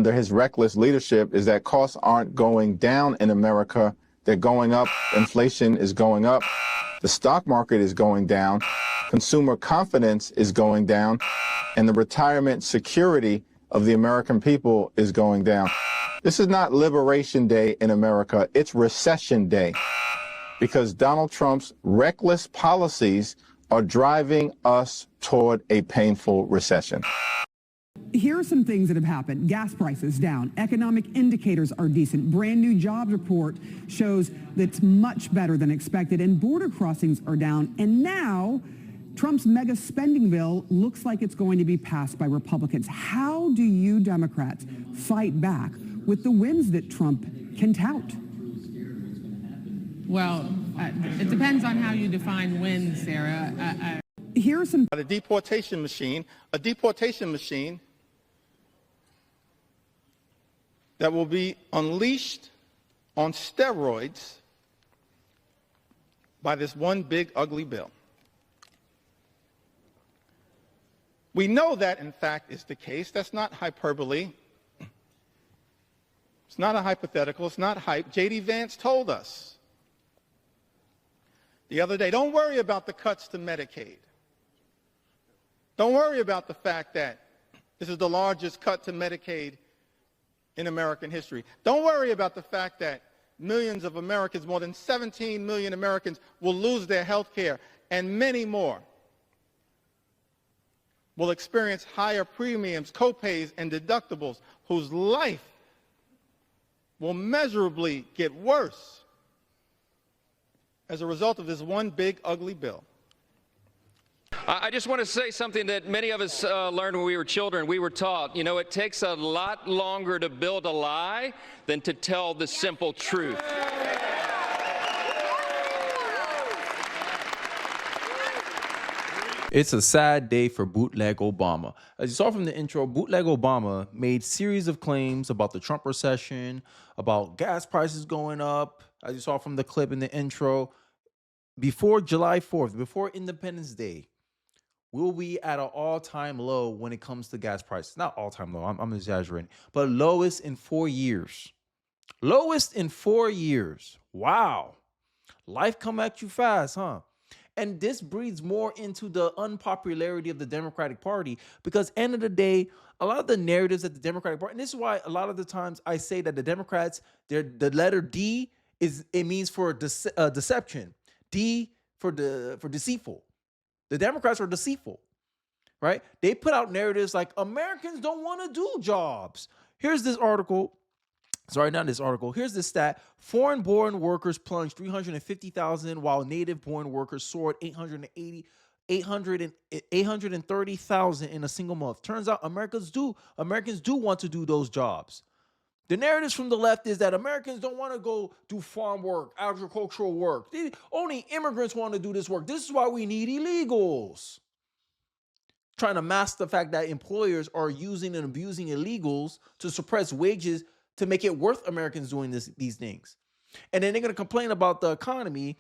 under his reckless leadership is that costs aren't going down in America. They're going up. Inflation is going up. The stock market is going down. Consumer confidence is going down. And the retirement security of the American people is going down. This is not Liberation Day in America. It's Recession Day, because Donald Trump's reckless policies are driving us toward a painful recession. Here are some things that have happened. Gas prices down. Economic indicators are decent. Brand new jobs report shows that's much better than expected. And border crossings are down. And now Trump's mega spending bill looks like it's going to be passed by Republicans. How do you Democrats fight back with the wins that Trump can tout? Well, it depends on how you define wins, Sarah. Here are some... A deportation machine that will be unleashed on steroids by this one big ugly bill. We know that, in fact, is the case. That's not hyperbole. It's not a hypothetical. It's not hype. J.D. Vance told us the other day, don't worry about the cuts to Medicaid. Don't worry about the fact that this is the largest cut to Medicaid in American history. Don't worry about the fact that millions of Americans, more than 17 million Americans, will lose their health care, and many more will experience higher premiums, copays, and deductibles, whose life will measurably get worse as a result of this one big ugly bill. I just want to say something that many of us learned when we were children. We were taught, you know, it takes a lot longer to build a lie than to tell the simple truth. It's a sad day for Bootleg Obama. As you saw from the intro, Bootleg Obama made series of claims about the Trump recession, about gas prices going up, as you saw from the clip in the intro. Before July 4th, before Independence Day, we'll be at an all-time low when it comes to gas prices. Not all-time low, I'm exaggerating, but lowest in 4 years. Lowest in 4 years. Wow. Life come at you fast, huh? And this breeds more into the unpopularity of the Democratic Party, because end of the day, a lot of the narratives at the Democratic Party, and this is why a lot of the times I say that the Democrats, the letter D means for deception. D for deceitful. The Democrats are deceitful, right? They put out narratives like Americans don't want to do jobs. Here's this article. Sorry, not this article. Here's the stat. Foreign-born workers plunged 350,000, while native-born workers soared 830,000 in a single month. Turns out Americans do want to do those jobs. The narratives from the left is that Americans don't want to go do farm work, agricultural work. Only immigrants want to do this work. This is why we need illegals. Trying to mask the fact that employers are using and abusing illegals to suppress wages to make it worth Americans doing these things. And then they're going to complain about the economy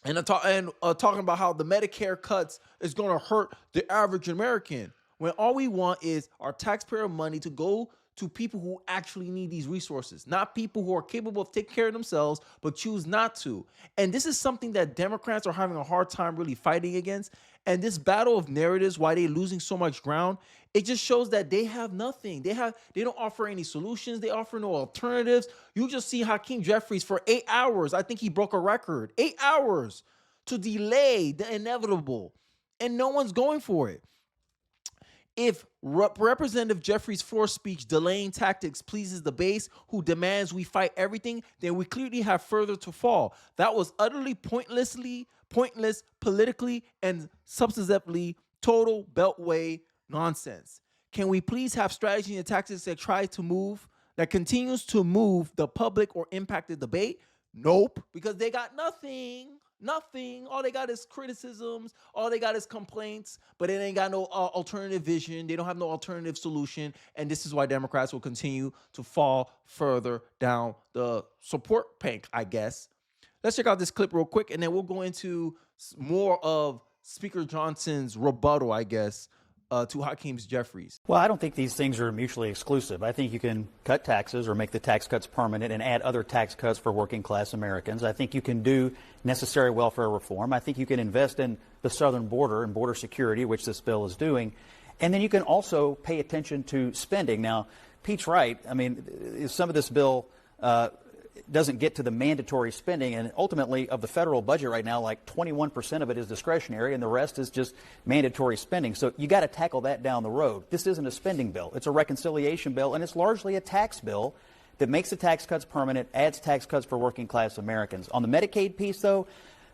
and talking about how the Medicare cuts is going to hurt the average American, when all we want is our taxpayer money to go to people who actually need these resources, not people who are capable of taking care of themselves but choose not to. And this is something that Democrats are having a hard time really fighting against. And this battle of narratives, why they're losing so much ground, it just shows that they have nothing. They don't offer any solutions. They offer no alternatives. You just see Hakeem Jeffries for 8 hours. I think he broke a record. 8 hours to delay the inevitable. And no one's going for it. If Representative Jeffries' forced speech delaying tactics pleases the base who demands we fight everything, then we clearly have further to fall. That was utterly pointless, politically, and substantively total beltway nonsense. Can we please have strategy and tactics that continues to move the public or impact the debate? Nope, because they got nothing. Nothing. All they got is criticisms. All they got is complaints, but it ain't got no alternative vision. They don't have no alternative solution. And this is why Democrats will continue to fall further down the support bank, I guess. Let's check out this clip real quick, and then we'll go into more of Speaker Johnson's rebuttal, I guess, to Hakeem Jeffries. Well, I don't think these things are mutually exclusive. I think you can cut taxes or make the tax cuts permanent and add other tax cuts for working class Americans. I think you can do necessary welfare reform. I think you can invest in the southern border and border security, which this bill is doing. And then you can also pay attention to spending. Now, Pete's right. I mean, some of this bill doesn't get to the mandatory spending, and ultimately of the federal budget right now, like 21% of it is discretionary and the rest is just mandatory spending. So you got to tackle that down the road. This isn't a spending bill. It's a reconciliation bill, and it's largely a tax bill that makes the tax cuts permanent, adds tax cuts for working class Americans. On the Medicaid piece, though,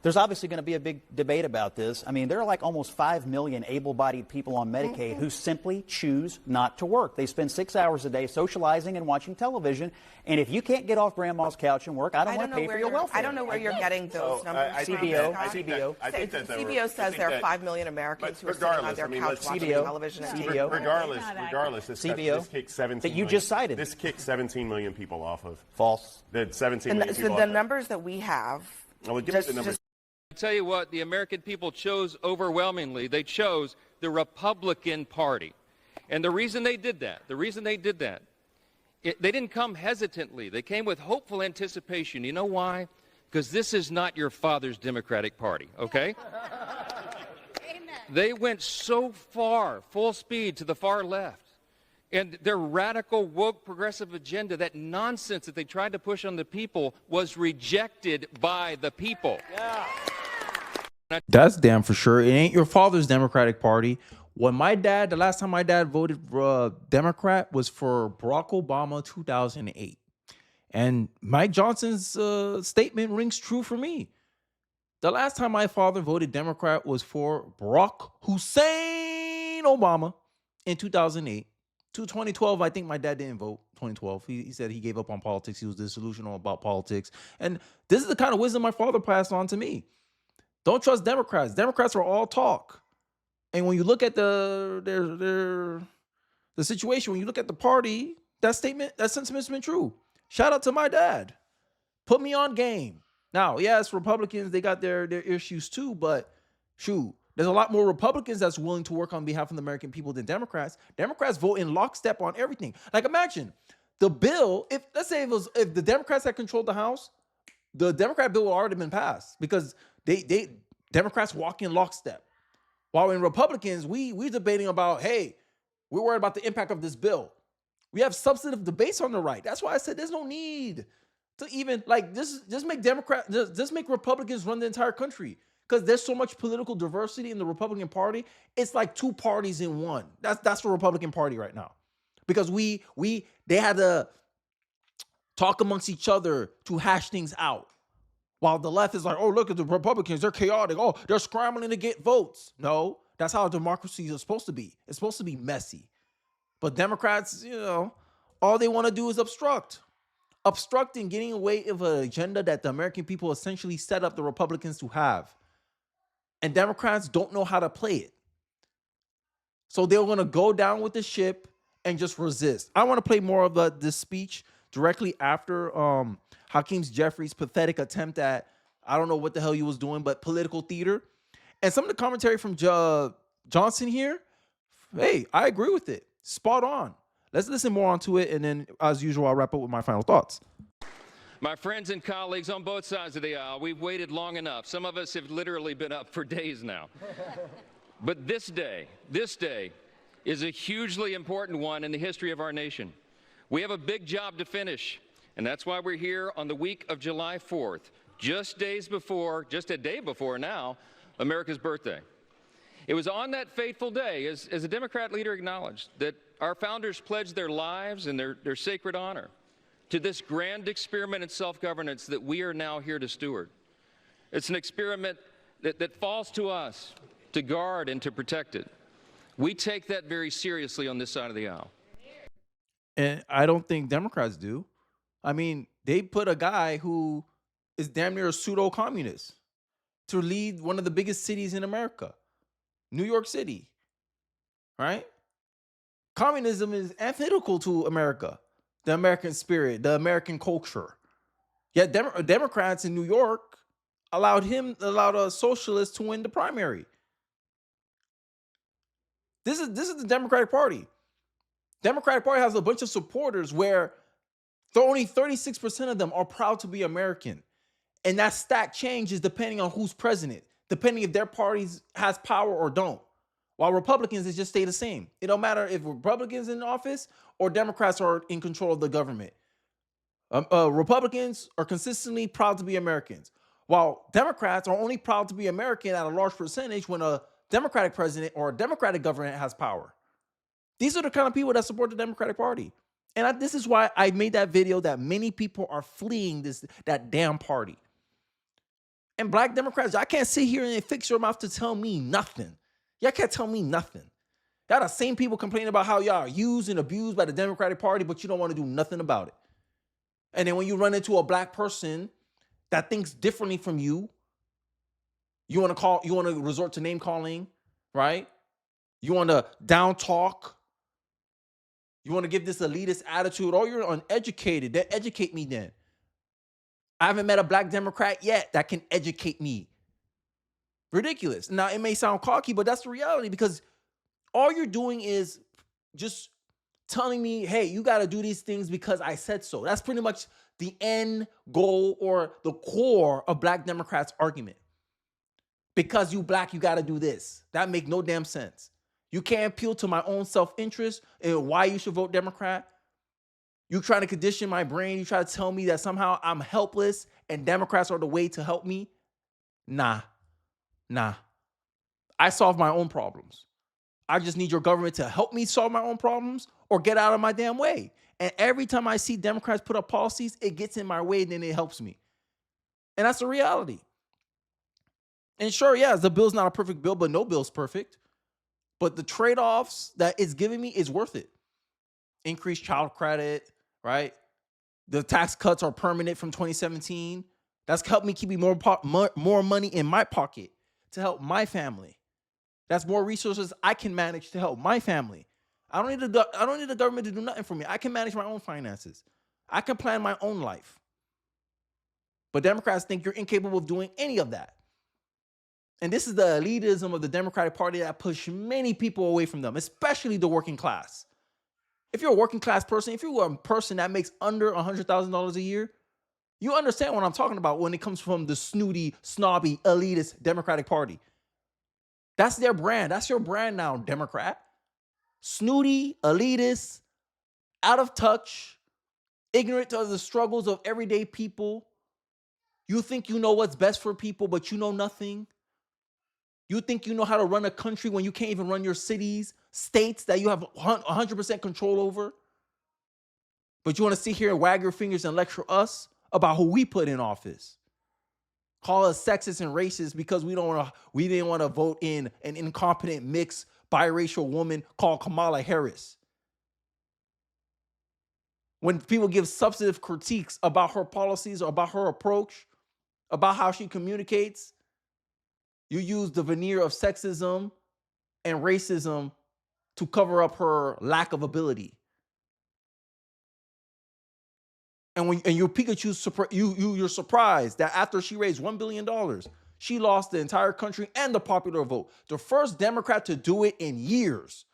there's obviously going to be a big debate about this. I mean, there are like almost 5 million able-bodied people on Medicaid who simply choose not to work. They spend 6 hours a day socializing and watching television. And if you can't get off grandma's couch and work, I don't want to pay for your welfare. I don't know where you're getting those numbers from. CBO says there are 5 million Americans who are sitting on their couch watching television. Regardless, this kicked 17 that you just cited. This kicked 17 million people off of. False. That 17 million people the numbers that we have. Well, give me the numbers. I tell you what, the American people chose overwhelmingly. They chose the Republican Party. And the reason they did that, they didn't come hesitantly. They came with hopeful anticipation. You know why? Because this is not your father's Democratic Party, okay? Amen. They went so far, full speed, to the far left. And their radical, woke, progressive agenda, that nonsense that they tried to push on the people, was rejected by the people. Yeah. That's damn for sure. It ain't your father's Democratic Party. The last time my dad voted Democrat was for Barack Obama 2008. And Mike Johnson's statement rings true for me. The last time my father voted Democrat was for Barack Hussein Obama in 2008. To 2012, I think my dad didn't vote 2012. He said he gave up on politics. He was disillusional about politics. And this is the kind of wisdom my father passed on to me. Don't trust Democrats. Democrats are all talk. And when you look at the situation, when you look at the party, that sentiment's been true. Shout out to my dad. Put me on game. Now, yes, Republicans, they got their issues too, but shoot, there's a lot more Republicans that's willing to work on behalf of the American people than Democrats. Democrats vote in lockstep on everything. Like imagine the bill, if the Democrats had controlled the House, the Democrat bill would already been passed because Democrats walk in lockstep. While in Republicans, we're debating about, hey, we're worried about the impact of this bill. We have substantive debates on the right. That's why I said there's no need to even just make Republicans run the entire country. Because there's so much political diversity in the Republican Party. It's like two parties in one. That's the Republican Party right now. Because they had to talk amongst each other to hash things out. While the left is like, oh, look at the Republicans, they're chaotic. Oh, they're scrambling to get votes. No, that's how democracy is supposed to be. It's supposed to be messy. But Democrats, all they want to do is obstruct. Obstructing, getting away with an agenda that the American people essentially set up the Republicans to have. And Democrats don't know how to play it. So they're going to go down with the ship and just resist. I want to play more of this speech directly after Hakeem Jeffries' pathetic attempt at, I don't know what the hell he was doing, but political theater. And some of the commentary from Johnson here, hey, I agree with it. Spot on. Let's listen more onto it, and then, as usual, I'll wrap up with my final thoughts. My friends and colleagues on both sides of the aisle, we've waited long enough. Some of us have literally been up for days now. But this day is a hugely important one in the history of our nation. We have a big job to finish, and that's why we're here on the week of July 4th, just a day before now, America's birthday. It was on that fateful day, as a Democrat leader acknowledged, that our founders pledged their lives and their sacred honor to this grand experiment in self-governance that we are now here to steward. It's an experiment that falls to us to guard and to protect it. We take that very seriously on this side of the aisle. And I don't think Democrats do. I mean, they put a guy who is damn near a pseudo-communist to lead one of the biggest cities in America, New York City, right? Communism is antithetical to America, the American spirit, the American culture. Yet Democrats in New York allowed a socialist to win the primary. This is the Democratic Party. Democratic Party has a bunch of supporters where only 36% of them are proud to be American. And that stat changes depending on who's president, depending if their party has power or don't. While Republicans, it just stay the same. It don't matter if Republicans in office or Democrats are in control of the government. Republicans are consistently proud to be Americans, while Democrats are only proud to be American at a large percentage when a Democratic president or a Democratic government has power. These are the kind of people that support the Democratic Party. And this is why I made that video that many people are fleeing that damn party. And black Democrats, I can't sit here and fix your mouth to tell me nothing. Y'all can't tell me nothing. Y'all the same people complaining about how y'all are used and abused by the Democratic Party, but you don't want to do nothing about it. And then when you run into a black person that thinks differently from you want to resort to name calling, right? You want to down talk. You want to give this elitist attitude. Oh, you're uneducated. Then educate me then. I haven't met a black Democrat yet that can educate me. Ridiculous. Now, it may sound cocky, but that's the reality, because all you're doing is just telling me, hey, you got to do these things because I said so. That's pretty much the end goal or the core of black Democrats' argument. Because you black, you got to do this. That makes no damn sense. You can't appeal to my own self-interest and why you should vote Democrat. You trying to condition my brain. You try to tell me that somehow I'm helpless and Democrats are the way to help me. Nah. I solve my own problems. I just need your government to help me solve my own problems or get out of my damn way. And every time I see Democrats put up policies, it gets in my way and then it helps me. And that's the reality. And sure, yeah, the bill's not a perfect bill, but no bill's perfect. But the trade-offs that it's giving me is worth it. Increased child credit, right? The tax cuts are permanent from 2017. That's helped me keep more money in my pocket to help my family. That's more resources I can manage to help my family. I don't need the government to do nothing for me. I can manage my own finances. I can plan my own life. But Democrats think you're incapable of doing any of that. And this is the elitism of the Democratic Party that push many people away from them, especially the working class. If you're a working class person, if you're a person that makes under $100,000 a year, you understand what I'm talking about when it comes from the snooty, snobby, elitist Democratic Party. That's their brand. That's your brand now, Democrat. Snooty, elitist, out of touch, ignorant of the struggles of everyday people. You think you know what's best for people, but you know nothing. You think you know how to run a country when you can't even run your cities, states that you have 100% control over. But you want to sit here and wag your fingers and lecture us about who we put in office. Call us sexist and racist because we didn't want to vote in an incompetent mixed biracial woman called Kamala Harris. When people give substantive critiques about her policies or about her approach, about how she communicates, you use the veneer of sexism and racism to cover up her lack of ability. And you're Pikachu, you're surprised that after she raised $1 billion, she lost the entire country and the popular vote. The first Democrat to do it in years.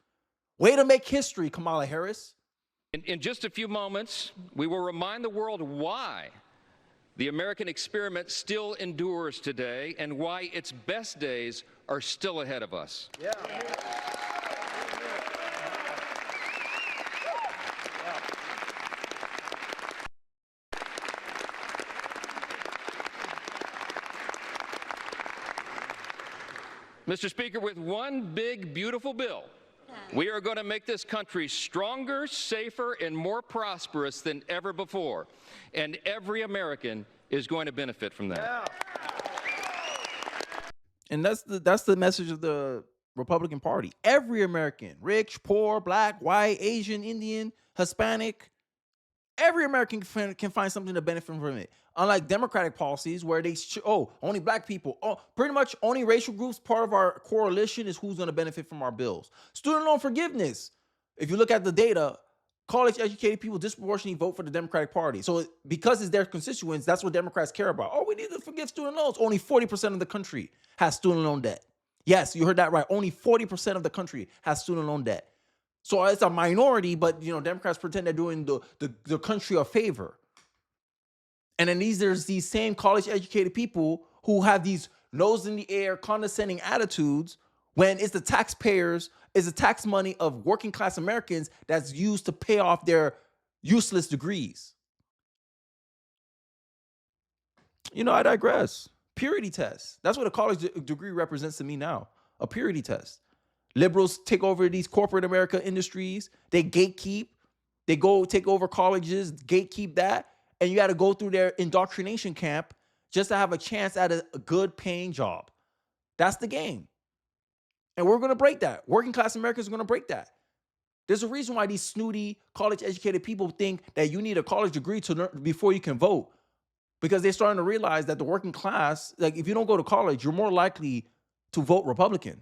Way to make history, Kamala Harris. In just a few moments, we will remind the world why the American experiment still endures today and why its best days are still ahead of us. Yeah. Mr. Speaker, with one big, beautiful bill, we are going to make this country stronger, safer, and more prosperous than ever before. And every American is going to benefit from that. Yeah. And that's the message of the Republican Party. Every American, rich, poor, black, white, Asian, Indian, Hispanic, every American can find something to benefit from it. Unlike Democratic policies where they only black people, pretty much only racial groups part of our coalition is who's going to benefit from our bills. Student loan forgiveness. If you look at the data, college-educated people disproportionately vote for the Democratic Party. So because it's their constituents, that's what Democrats care about. Oh, we need to forgive student loans. Only 40% of the country has student loan debt. Yes, you heard that right. Only 40% of the country has student loan debt. So it's a minority, but Democrats pretend they're doing the country a favor. And then there's these same college-educated people who have these nose in the air, condescending attitudes when it's the taxpayers, it's the tax money of working class Americans that's used to pay off their useless degrees. I digress. Purity test. That's what a college degree represents to me now. A purity test. Liberals take over these corporate America industries. They gatekeep. They go take over colleges, gatekeep that. And you got to go through their indoctrination camp just to have a chance at a good paying job. That's the game. And we're going to break that. Working class Americans are going to break that. There's a reason why these snooty college educated people think that you need a college degree to learn before you can vote. Because they're starting to realize that the working class, like if you don't go to college, you're more likely to vote Republican.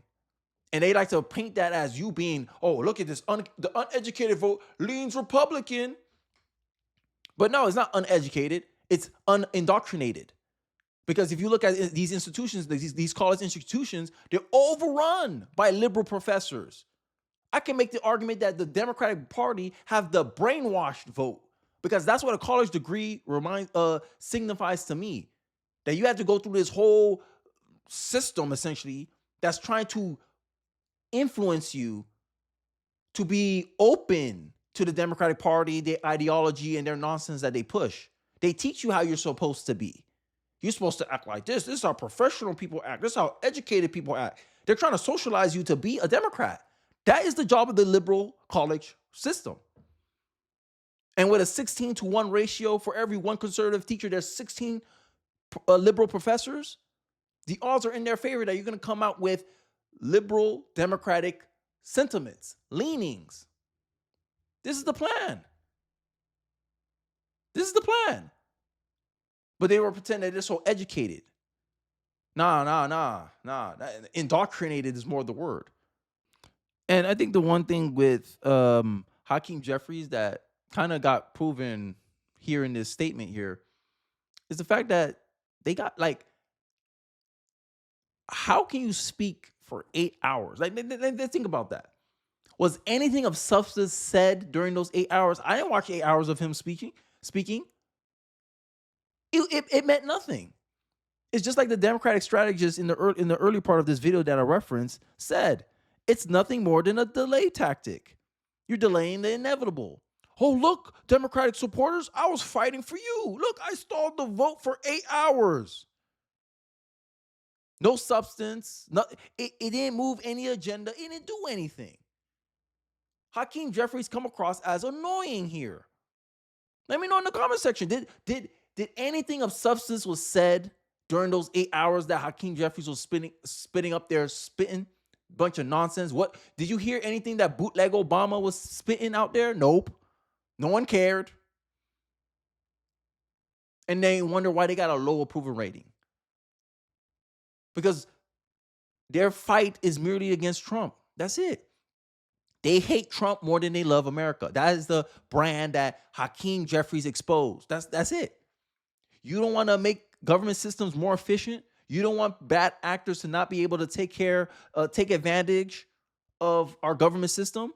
And they like to paint that as you being, oh, look at this, the uneducated vote leans Republican. But no, it's not uneducated. It's unindoctrinated. Because if you look at these institutions, these college institutions, they're overrun by liberal professors. I can make the argument that the Democratic Party have the brainwashed vote. Because that's what a college degree signifies to me. That you have to go through this whole system, essentially, that's trying to influence you to be open to the Democratic Party, their ideology, and their nonsense that they push. They teach you how you're supposed to be. You're supposed to act like this. This is how professional people act. This is how educated people act. They're trying to socialize you to be a Democrat. That is the job of the liberal college system. And with a 16-to-1 ratio for every one conservative teacher, there's 16 liberal professors. The odds are in their favor that you're going to come out with liberal democratic sentiments, leanings. This is the plan. This is the plan. But they were pretending they're so educated. Nah. Indoctrinated is more the word. And I think the one thing with Hakeem Jeffries that kind of got proven here in this statement here is the fact that they got how can you speak for 8 hours? Think about that. Was anything of substance said during those 8 hours? I didn't watch 8 hours of him speaking. It meant nothing. It's just like the Democratic strategist in the early part of this video that I referenced said. It's nothing more than a delay tactic. You're delaying the inevitable. Oh, look, Democratic supporters, I was fighting for you. Look, I stalled the vote for 8 hours. No substance. It didn't move any agenda. It didn't do anything. Hakeem Jeffries come across as annoying here. Let me know in the comment section. Did anything of substance was said during those 8 hours that Hakeem Jeffries was spitting up there, spitting bunch of nonsense? What did you hear anything that bootleg Obama was spitting out there? Nope. No one cared. And they wonder why they got a low approval rating. Because their fight is merely against Trump. That's it. They hate Trump more than they love America. That is the brand that Hakeem Jeffries exposed. That's it. You don't want to make government systems more efficient. You don't want bad actors to not be able to take advantage of our government system.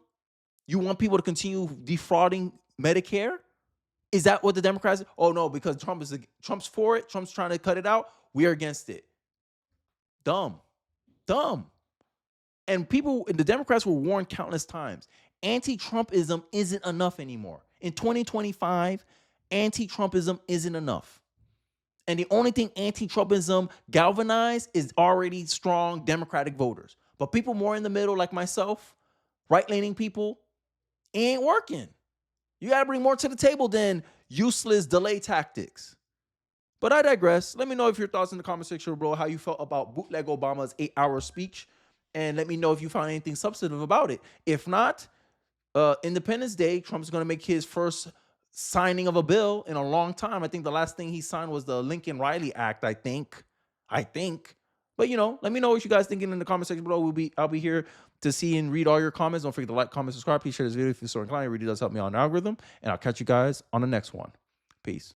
You want people to continue defrauding Medicare. Is that what the Democrats? Oh no, because Trump's for it. Trump's trying to cut it out. We are against it. Dumb. And the Democrats were warned countless times. Anti-Trumpism isn't enough anymore. In 2025, anti-Trumpism isn't enough. And the only thing anti-Trumpism galvanized is already strong Democratic voters. But people more in the middle, like myself, right-leaning people, it ain't working. You got to bring more to the table than useless delay tactics. But I digress. Let me know if your thoughts in the comment section, bro, how you felt about bootleg Obama's 8-hour speech. And let me know if you found anything substantive about it. If not, Independence Day, Trump's going to make his first signing of a bill in a long time. I think the last thing he signed was the Lincoln-Riley Act, I think. But, let me know what you guys thinking in the comment section below. I'll be here to see and read all your comments. Don't forget to like, comment, subscribe. Please share this video if you're so inclined. It really does help me on the algorithm. And I'll catch you guys on the next one. Peace.